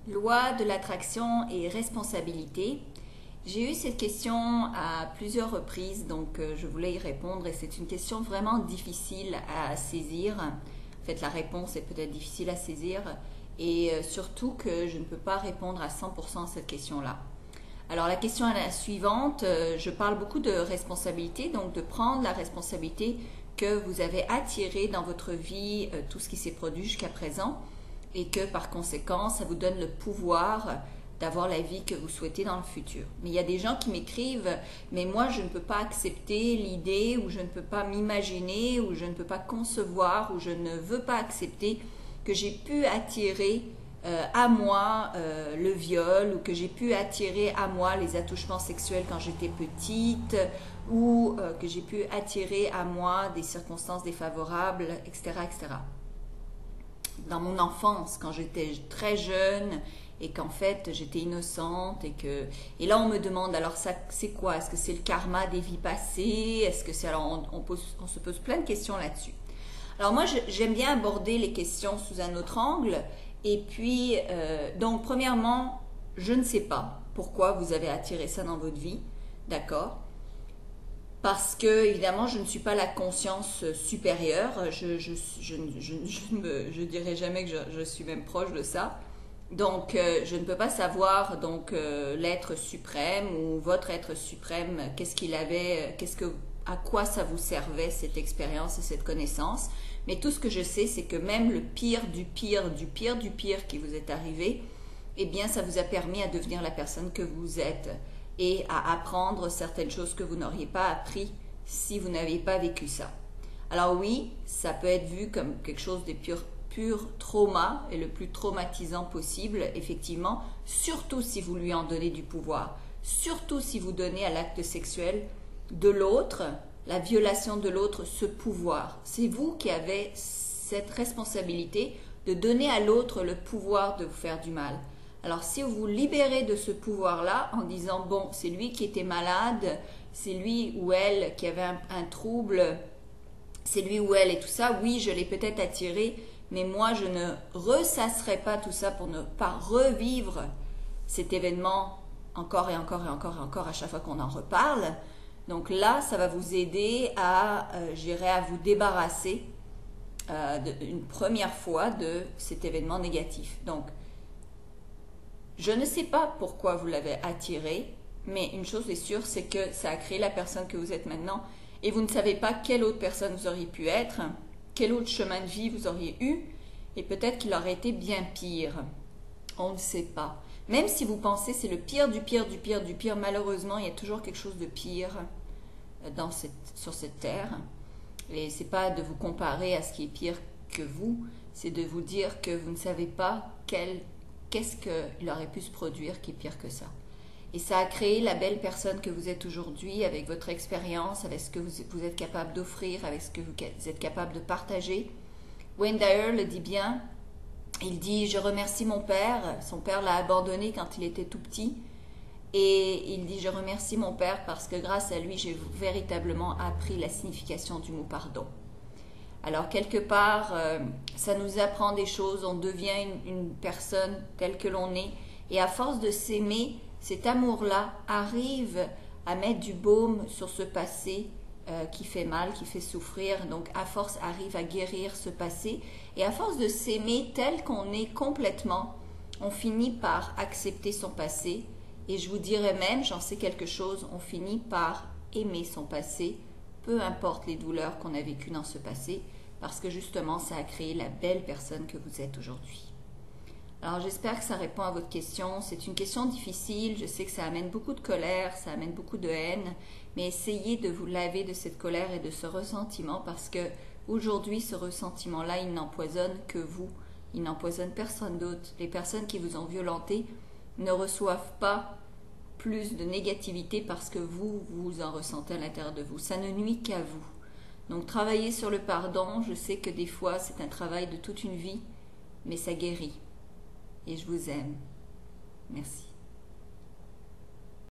Loi de l'attraction et responsabilité. J'ai eu cette question à plusieurs reprises, donc je voulais y répondre et c'est une question vraiment difficile à saisir. En fait, la réponse est peut-être difficile à saisir et surtout que je ne peux pas répondre à 100% à cette question-là. Alors la question est la suivante, je parle beaucoup de responsabilité, donc de prendre la responsabilité que vous avez attiré dans votre vie tout ce qui s'est produit jusqu'à présent et que par conséquent, ça vous donne le pouvoir d'avoir la vie que vous souhaitez dans le futur. Mais il y a des gens qui m'écrivent, mais moi je ne peux pas accepter l'idée ou je ne peux pas m'imaginer ou je ne peux pas concevoir ou je ne veux pas accepter que j'ai pu attirer à moi le viol ou que j'ai pu attirer à moi les attouchements sexuels quand j'étais petite ou que j'ai pu attirer à moi des circonstances défavorables, etc., etc. Dans mon enfance, quand j'étais très jeune et qu'en fait j'étais innocente et là on me demande alors ça c'est quoi? Est-ce que c'est le karma des vies passées? Est-ce que c'est alors on se pose plein de questions là-dessus. Alors moi j'aime bien aborder les questions sous un autre angle et puis donc premièrement je ne sais pas pourquoi vous avez attiré ça dans votre vie, d'accord? Parce que, évidemment, je ne suis pas la conscience supérieure. Je dirais jamais que je suis même proche de ça. Donc, je ne peux pas savoir donc l'être suprême ou votre être suprême, qu'est-ce qu'il avait, à quoi ça vous servait cette expérience et cette connaissance. Mais tout ce que je sais, c'est que même le pire du pire du pire du pire qui vous est arrivé, eh bien, ça vous a permis à devenir la personne que vous êtes et à apprendre certaines choses que vous n'auriez pas appris si vous n'aviez pas vécu ça. Alors oui, ça peut être vu comme quelque chose de pur trauma et le plus traumatisant possible, effectivement, surtout si vous lui en donnez du pouvoir, surtout si vous donnez à l'acte sexuel de l'autre, la violation de l'autre, ce pouvoir. C'est vous qui avez cette responsabilité de donner à l'autre le pouvoir de vous faire du mal. Alors si vous vous libérez de ce pouvoir-là en disant, bon, c'est lui qui était malade, c'est lui ou elle qui avait un trouble, c'est lui ou elle et tout ça, oui, je l'ai peut-être attiré, mais moi, je ne ressasserai pas tout ça pour ne pas revivre cet événement encore et encore et encore et encore à chaque fois qu'on en reparle. Donc là, ça va vous aider à, à vous débarrasser une première fois de cet événement négatif. Donc, je ne sais pas pourquoi vous l'avez attiré, mais une chose est sûre, c'est que ça a créé la personne que vous êtes maintenant et vous ne savez pas quelle autre personne vous auriez pu être, quel autre chemin de vie vous auriez eu et peut-être qu'il aurait été bien pire. On ne sait pas. Même si vous pensez c'est le pire du pire du pire du pire, malheureusement, il y a toujours quelque chose de pire sur cette terre. Et c'est pas de vous comparer à ce qui est pire que vous, c'est de vous dire que vous ne savez pas qu'est-ce qu'il aurait pu se produire qui est pire que ça. Et ça a créé la belle personne que vous êtes aujourd'hui avec votre expérience, avec ce que vous êtes capable d'offrir, avec ce que vous êtes capable de partager. Wayne Dyer le dit bien, il dit « Je remercie mon père ». Son père l'a abandonné quand il était tout petit. Et il dit « Je remercie mon père parce que grâce à lui, j'ai véritablement appris la signification du mot pardon ». Alors, quelque part, ça nous apprend des choses, on devient une personne telle que l'on est. Et à force de s'aimer, cet amour-là arrive à mettre du baume sur ce passé qui fait mal, qui fait souffrir. Donc, à force, arrive à guérir ce passé. Et à force de s'aimer tel qu'on est complètement, on finit par accepter son passé. Et je vous dirais même, j'en sais quelque chose, on finit par aimer son passé, peu importe les douleurs qu'on a vécues dans ce passé, parce que justement, ça a créé la belle personne que vous êtes aujourd'hui. Alors, j'espère que ça répond à votre question. C'est une question difficile, je sais que ça amène beaucoup de colère, ça amène beaucoup de haine, mais essayez de vous laver de cette colère et de ce ressentiment, parce que aujourd'hui, ce ressentiment-là, il n'empoisonne que vous, il n'empoisonne personne d'autre. Les personnes qui vous ont violenté ne reçoivent pas plus de négativité parce que vous en ressentez à l'intérieur de vous. Ça ne nuit qu'à vous. Donc, travailler sur le pardon, je sais que des fois, c'est un travail de toute une vie, mais ça guérit. Et je vous aime. Merci.